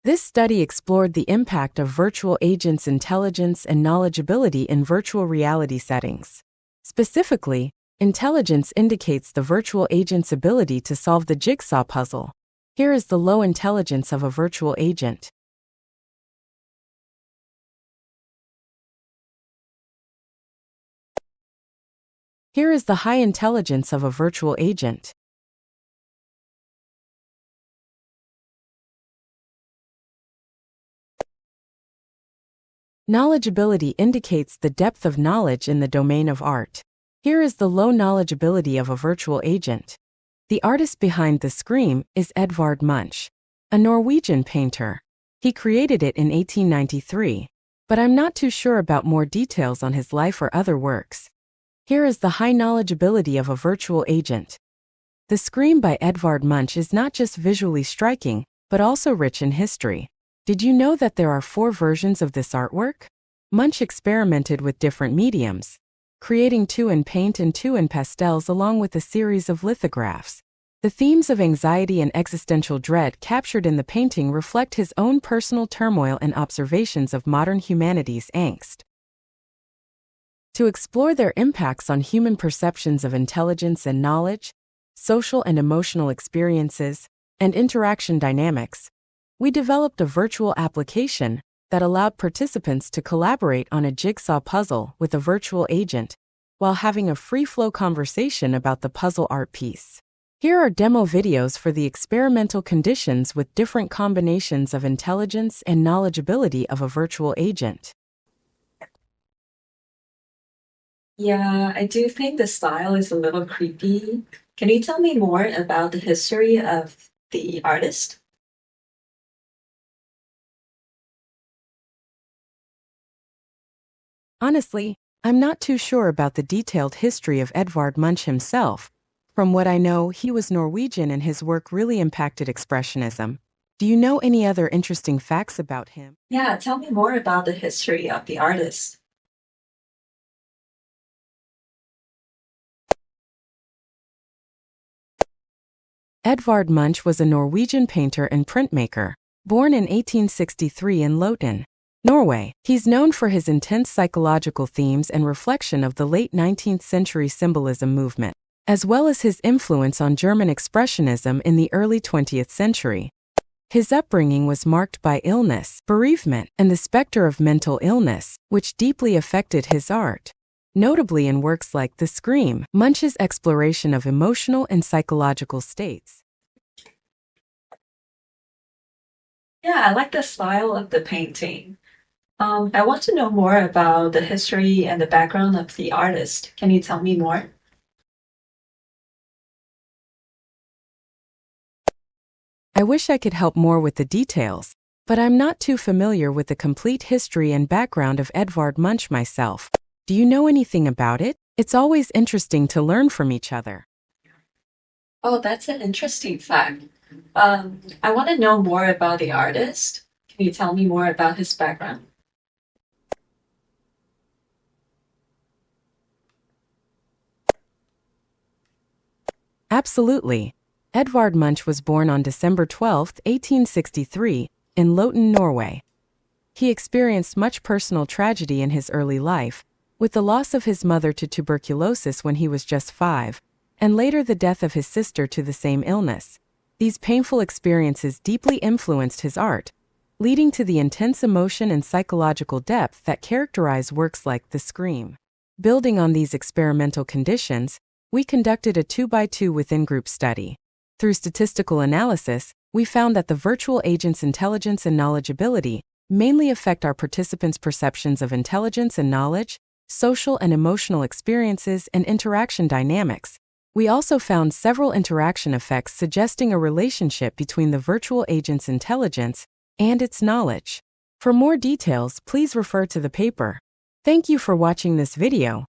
This study explored the impact of virtual agents' intelligence and knowledgeability in virtual reality settings. Specifically, intelligence indicates the virtual agent's ability to solve the jigsaw puzzle. Here is the low intelligence of a virtual agent. Here is the high intelligence of a virtual agent. Knowledgeability indicates the depth of knowledge in the domain of art. Here is the low knowledgeability of a virtual agent. The artist behind the Scream is Edvard Munch, a Norwegian painter. He created it in 1893, but I'm not too sure about more details on his life or other works. Here is the high knowledgeability of a virtual agent. The Scream by Edvard Munch is not just visually striking, but also rich in history. Did you know that there are 4 versions of this artwork? Munch experimented with different mediums, creating 2 in paint and 2 in pastels along with a series of lithographs. The themes of anxiety and existential dread captured in the painting reflect his own personal turmoil and observations of modern humanity's angst. To explore their impacts on human perceptions of intelligence and knowledge, social and emotional experiences, and interaction dynamics, we developed a virtual application that allowed participants to collaborate on a jigsaw puzzle with a virtual agent while having a free-flow conversation about the puzzle art piece. Here are demo videos for the experimental conditions with different combinations of intelligence and knowledgeability of a virtual agent. Yeah, I do think the style is a little creepy. Can you tell me more about the history of the artist? Honestly, I'm not too sure about the detailed history of Edvard Munch himself. From what I know, he was Norwegian and his work really impacted Expressionism. Do you know any other interesting facts about him? Yeah, tell me more about the history of the artist. Edvard Munch was a Norwegian painter and printmaker, born in 1863 in Loten, Norway. He's known for his intense psychological themes and reflection of the late 19th century symbolism movement, as well as his influence on German Expressionism in the early 20th century. His upbringing was marked by illness, bereavement, and the specter of mental illness, which deeply affected his art. Notably in works like The Scream, Munch's exploration of emotional and psychological states. Yeah, I like the style of the painting. I want to know more about the history and the background of the artist. Can you tell me more? I wish I could help more with the details, but I'm not too familiar with the complete history and background of Edvard Munch myself. Do you know anything about it? It's always interesting to learn from each other. Oh, that's an interesting fact. I want to know more about the artist. Can you tell me more about his background? Absolutely. Edvard Munch was born on December 12, 1863, in Loten, Norway. He experienced much personal tragedy in his early life, with the loss of his mother to tuberculosis when he was just 5, and later the death of his sister to the same illness. These painful experiences deeply influenced his art, leading to the intense emotion and psychological depth that characterize works like The Scream. Building on these experimental conditions, we conducted a 2x2 within-group study. Through statistical analysis, we found that the virtual agent's intelligence and knowledgeability mainly affect our participants' perceptions of intelligence and knowledge, social and emotional experiences, and interaction dynamics. We also found several interaction effects suggesting a relationship between the virtual agent's intelligence and its knowledge. For more details, please refer to the paper. Thank you for watching this video.